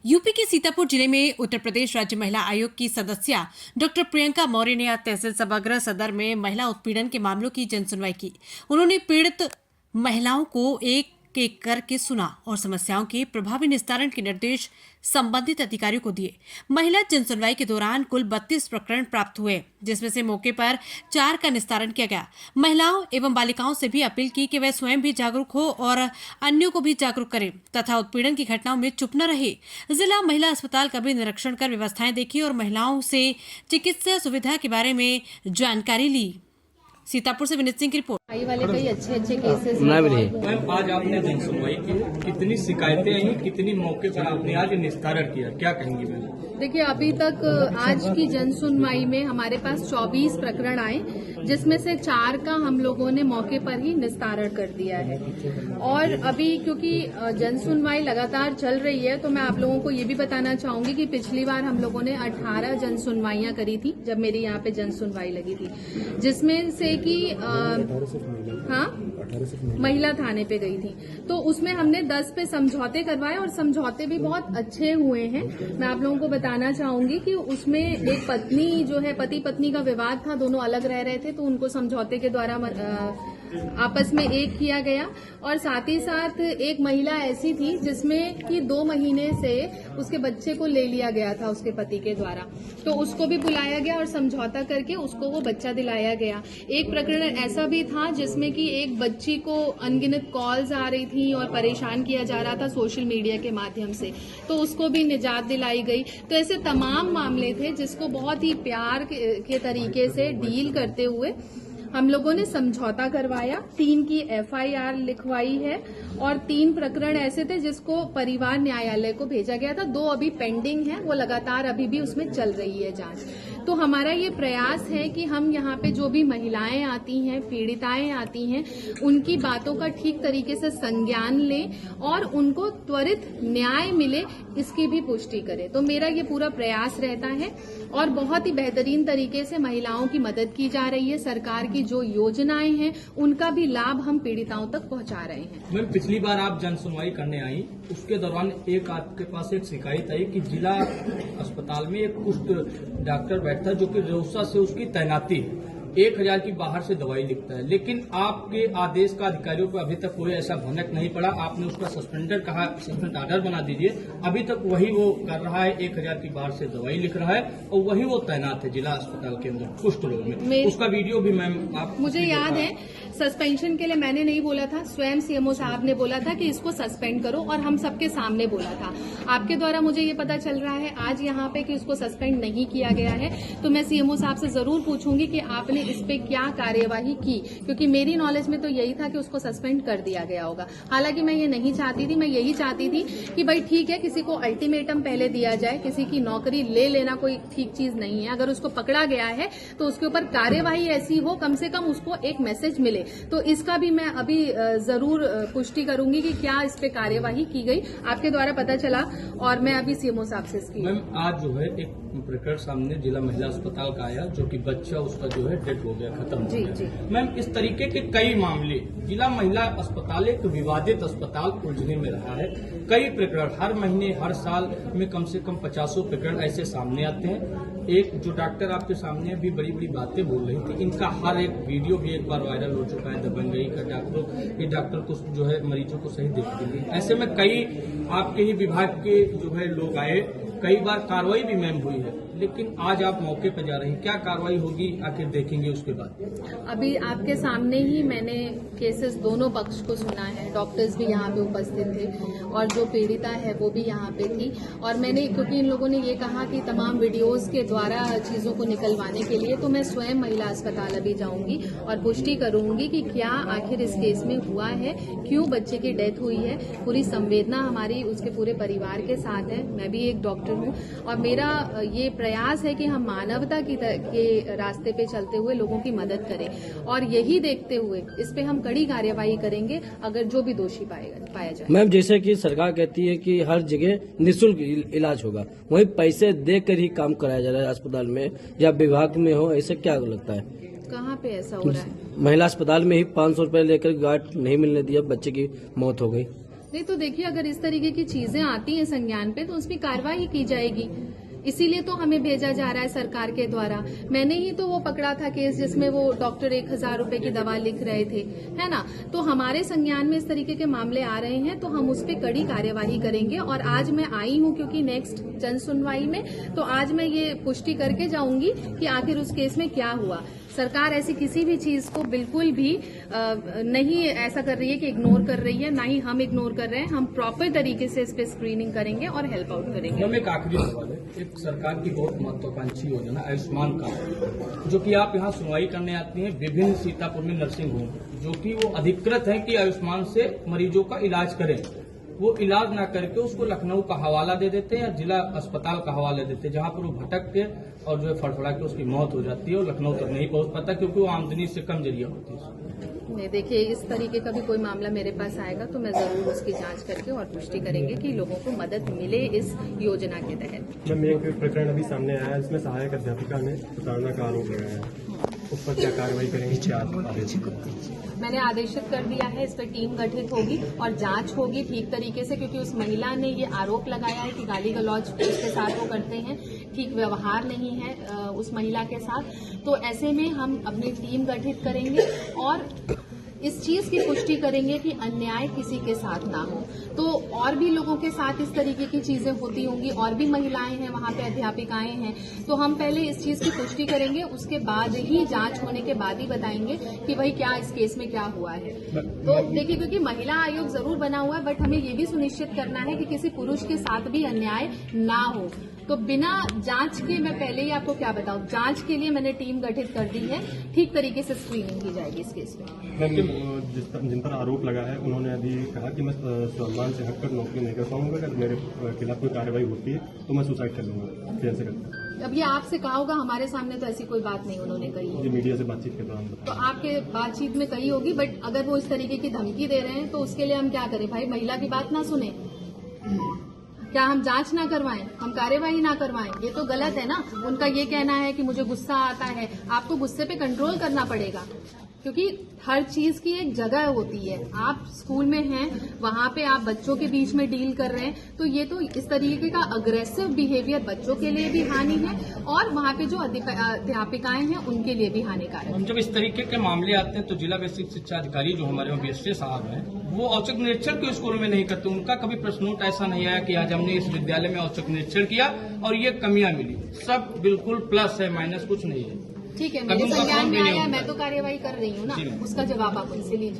UP के सीतापुर जिले में उत्तर प्रदेश राज्य महिला आयोग की सदस्या डॉक्टर प्रियंका मौर्य ने आज तहसील सभागृह सदर में महिला उत्पीड़न के मामलों की जनसुनवाई की। उन्होंने पीड़ित महिलाओं को एक एक करके सुना और समस्याओं के प्रभावी निस्तारण के निर्देश संबंधित अधिकारियों को दिए। महिला जनसुनवाई के दौरान कुल 32 प्रकरण प्राप्त हुए, जिसमें से मौके पर 4 का निस्तारण किया गया। महिलाओं एवं बालिकाओं से भी अपील की कि वे स्वयं भी जागरूक हो और अन्यों को भी जागरूक करें तथा उत्पीड़न की घटनाओं में चुप न रहे। जिला महिला अस्पताल का भी निरीक्षण कर व्यवस्थाएं देखी और महिलाओं से चिकित्सा सुविधा के बारे में जानकारी ली। सीतापुर से विनीत सिंह की रिपोर्ट। वाले कई अच्छे केसेस मैम, आज आपने जनसुनवाई की, कितनी शिकायतें आई, कितनी मौके पर आपने आज निस्तारण किया, क्या कहेंगी मैम? देखिए, अभी तक आज की जनसुनवाई में हमारे पास 24 प्रकरण आए, जिसमें से 4 का हम लोगों ने मौके पर ही निस्तारण कर दिया है। और अभी क्योंकि जनसुनवाई लगातार चल रही है, तो मैं आप लोगों को ये भी बताना चाहूंगी कि पिछली बार हम लोगों ने 18 जनसुनवाइयां करी थी जब मेरी यहाँ पे जनसुनवाई लगी थी, जिसमें से कि महिला थाने पे गई थी। तो उसमें हमने 10 पे समझौते करवाए और समझौते भी बहुत अच्छे हुए हैं। मैं आप लोगों को बताना चाहूंगी कि उसमें एक पत्नी जो है, पति पत्नी का विवाद था, दोनों अलग रह रहे थे, तो उनको समझौते के द्वारा आपस में एक किया गया। और साथ ही साथ एक महिला ऐसी थी जिसमें कि 2 महीने से उसके बच्चे को ले लिया गया था उसके पति के द्वारा, तो उसको भी बुलाया गया और समझौता करके उसको वो बच्चा दिलाया गया। एक प्रकरण ऐसा भी था जिसमें कि एक बच्ची को अनगिनत कॉल्स आ रही थी और परेशान किया जा रहा था सोशल मीडिया के माध्यम से, तो उसको भी निजात दिलाई गई। तो ऐसे तमाम मामले थे जिसको बहुत ही प्यार के तरीके से डील करते हुए हम लोगों ने समझौता करवाया। 3 की FIR लिखवाई है और 3 प्रकरण ऐसे थे जिसको परिवार न्यायालय को भेजा गया था। 2 अभी पेंडिंग है, वो लगातार अभी भी उसमें चल रही है जांच। तो हमारा ये प्रयास है कि हम यहाँ पे जो भी महिलाएं आती हैं, पीड़िताएं आती हैं, उनकी बातों का ठीक तरीके से संज्ञान लें और उनको त्वरित न्याय मिले, इसकी भी पुष्टि करें। तो मेरा ये पूरा प्रयास रहता है और बहुत ही बेहतरीन तरीके से महिलाओं की मदद की जा रही है। सरकार की जो योजनाएं हैं उनका भी लाभ हम पीड़िताओं तक पहुंचा रहे हैं। मैम, पिछली बार आप जनसुनवाई करने आई, उसके दौरान आपके पास एक शिकायत आई कि जिला अस्पताल में एक कुष्ठ डॉक्टर बैठता जो कि रोसा से उसकी तैनाती है, 1000 की बाहर से दवाई लिखता है, लेकिन आपके आदेश का अधिकारियों को अभी तक कोई ऐसा भनक नहीं पड़ा। आपने उसका सस्पेंड ऑर्डर बना दीजिए। अभी तक वही वो कर रहा है, 1000 की बाहर से दवाई लिख रहा है और वही वो तैनात है जिला अस्पताल के अंदर कुष्ठ रोग में। उसका वीडियो भी मैम आप मुझे याद है, सस्पेंशन के लिए मैंने नहीं बोला था, स्वयं CMO साहब ने बोला था कि इसको सस्पेंड करो और हम सबके सामने बोला था। आपके द्वारा मुझे ये पता चल रहा है आज यहाँ पे कि उसको सस्पेंड नहीं किया गया है, तो मैं CMO साहब से जरूर पूछूंगी कि आपने इस पे क्या कार्यवाही की, क्योंकि मेरी नॉलेज में तो यही था कि उसको सस्पेंड कर दिया गया होगा। हालांकि मैं ये नहीं चाहती थी, मैं यही चाहती थी कि भाई ठीक है, किसी को अल्टीमेटम पहले दिया जाए, किसी की नौकरी ले लेना कोई ठीक चीज नहीं है। अगर उसको पकड़ा गया है तो उसके ऊपर कार्यवाही ऐसी हो, कम से कम उसको एक मैसेज मिले। तो इसका भी मैं अभी जरूर पुष्टि करूंगी कि क्या इस पे कार्यवाही की गई। आपके द्वारा पता चला और मैं अभी CMO साहब से इसकी। मैम, आज जो है एक प्रकरण सामने जिला महिला अस्पताल का आया, जो कि बच्चा उसका जो है डेथ हो गया, खत्म हो गया। मैम, इस तरीके के कई मामले, जिला महिला अस्पताल एक विवादित अस्पताल उलझने में रहा है। कई प्रकरण हर महीने, हर साल में कम से कम 50 प्रकरण ऐसे सामने आते हैं। एक जो डॉक्टर आपके सामने अभी बड़ी बड़ी बातें बोल रही थी, इनका हर एक वीडियो भी एक बार वायरल हो चुका है। दबंगई का डॉक्टर को जो है मरीजों को सही देखते नहीं। ऐसे में कई आपके ही विभाग के जो है लोग आए, कई बार कार्रवाई भी मैम हुई है, लेकिन आज आप मौके पर जा रहे हैं, क्या कार्रवाई होगी आखिर देखेंगे उसके बाद? अभी आपके सामने ही मैंने केसेस दोनों पक्ष को सुना है, डॉक्टर्स भी यहाँ पे उपस्थित थे और जो पीड़िता है वो भी यहाँ पे थी। और मैंने, क्योंकि इन लोगों ने ये कहा कि तमाम वीडियोस के द्वारा चीजों को निकलवाने के लिए, तो मैं स्वयं महिला अस्पताल अभी जाऊंगी और पुष्टि करूंगी कि क्या आखिर इस केस में हुआ है, क्यों बच्चे की डेथ हुई है। पूरी संवेदना हमारी उसके पूरे परिवार के साथ है। मैं भी एक डॉक्टर हूँ और मेरा ये प्रयास है कि हम मानवता के रास्ते पे चलते हुए लोगों की मदद करें और यही देखते हुए इस पे हम कड़ी कार्यवाही करेंगे अगर जो भी दोषी पाया जाए। मैम, जैसे कि सरकार कहती है कि हर जगह निःशुल्क इलाज होगा, वहीं पैसे देकर ही काम कराया जा रहा है अस्पताल में या विभाग में हो, ऐसे क्या लगता है? कहाँ पे ऐसा हो रहा है? महिला अस्पताल में ही 500 रुपए लेकर गार्ड नहीं मिलने दिया, बच्चे की मौत हो गई। नहीं तो देखिए, अगर इस तरीके की चीजें आती हैं संज्ञान पे तो उसमें कार्रवाई की जाएगी। इसीलिए तो हमें भेजा जा रहा है सरकार के द्वारा। मैंने ही तो वो पकड़ा था केस जिसमें वो डॉक्टर 1000 रुपए की दवा लिख रहे थे, है ना। तो हमारे संज्ञान में इस तरीके के मामले आ रहे हैं तो हम उस पर कड़ी कार्यवाही करेंगे। और आज मैं आई हूं क्योंकि नेक्स्ट जन सुनवाई में, तो आज मैं ये पुष्टि करके जाऊंगी कि आखिर उस केस में क्या हुआ। सरकार ऐसी किसी भी चीज को बिल्कुल भी नहीं ऐसा कर रही है कि इग्नोर कर रही है, ना ही हम इग्नोर कर रहे हैं। हम प्रॉपर तरीके से इस पे स्क्रीनिंग करेंगे और हेल्प आउट करेंगे। मैम, एक आखिरी सवाल है। एक सरकार की बहुत महत्वाकांक्षी योजना आयुष्मान कार्ड, जो कि आप यहाँ सुनवाई करने आती हैं विभिन्न सीतापुर में नर्सिंग होम, जो कि वो अधिकृत है कि आयुष्मान से मरीजों का इलाज करें, वो इलाज ना करके उसको लखनऊ का हवाला दे देते हैं या जिला अस्पताल का हवाला देते हैं, जहां पर वो भटक के और जो है फड़फड़ा के उसकी मौत हो जाती है और लखनऊ तक नहीं पहुंच पाता क्योंकि वो आमदनी से कम जरिया होती है। नहीं, देखिए, इस तरीके का भी कोई मामला मेरे पास आएगा तो मैं जरूर उसकी जांच करके और पुष्टि करेंगे कि लोगों को मदद मिले इस योजना के तहत। मैम, एक प्रकरण अभी सामने आया है, इसमें सहायक अध्यापिका ने प्रताड़ना का आरोप लगाया है, उस पर क्या कार्रवाई करेंगे? क्या आदेश? मैंने आदेशित कर दिया है, इस पर टीम गठित होगी और जांच होगी ठीक तरीके से, क्योंकि उस महिला ने ये आरोप लगाया है कि गाली गलौज उसके साथ वो करते हैं, ठीक व्यवहार नहीं है उस महिला के साथ। तो ऐसे में हम अपनी टीम गठित करेंगे और इस चीज की पुष्टि करेंगे कि अन्याय किसी के साथ ना हो। तो और भी लोगों के साथ इस तरीके की चीजें होती होंगी, और भी महिलाएं हैं वहां पे, अध्यापिकाएं हैं, तो हम पहले इस चीज की पुष्टि करेंगे, उसके बाद ही जांच होने के बाद ही बताएंगे कि भाई क्या इस केस में क्या हुआ है। तो देखिए, क्योंकि महिला आयोग जरूर बना हुआ है, बट हमें ये भी सुनिश्चित करना है कि किसी पुरुष के साथ भी अन्याय ना हो। तो बिना जांच के, मैं पहले ही आपको क्या बताऊं, जांच के लिए मैंने टीम गठित कर दी है, ठीक तरीके से स्क्रीनिंग की जाएगी इस केस में। जिन पर आरोप लगा है उन्होंने अभी कहा कि मैं सम्मान से हटकर नौकरी नहीं कर पाऊंगा, अगर मेरे खिलाफ कोई कार्रवाई होती है तो मैं सुसाइड कर लूंगा। कैसे करता? अब ये आपसे कहा होगा, हमारे सामने तो ऐसी कोई बात नहीं उन्होंने कही है। ये मीडिया से बातचीत के दौरान तो आपके बातचीत में कही होगी, बट अगर वो इस तरीके की धमकी दे रहे हैं तो उसके लिए हम क्या करें भाई? महिला की बात ना सुने क्या? हम जांच ना करवाएं, हम कार्यवाही ना करवाएं? ये तो गलत है ना। उनका ये कहना है कि मुझे गुस्सा आता है। आपको गुस्से पे कंट्रोल करना पड़ेगा, क्योंकि हर चीज की एक जगह होती है। आप स्कूल में हैं, वहां पे आप बच्चों के बीच में डील कर रहे हैं, तो ये तो इस तरीके का अग्रेसिव बिहेवियर बच्चों के लिए भी हानि है और वहां पे जो अध्यापिकाएं हैं उनके लिए भी हानिकारक है। जब इस तरीके के मामले आते हैं तो जिला बेसिक शिक्षा अधिकारी जो हमारे बीएसए साहब हैं, वो औचक निरीक्षण क्यों स्कूल में नहीं करते? उनका कभी प्रश्न नोट ऐसा नहीं आया कि आज हमने इस विद्यालय में औचक निरीक्षण किया और ये कमियां मिली? सब बिल्कुल प्लस है, माइनस कुछ नहीं है। ठीक है, मेरे संज्ञान में आया, मैं तो कार्यवाही कर रही हूँ ना, उसका जवाब आप उनसे लीजिए।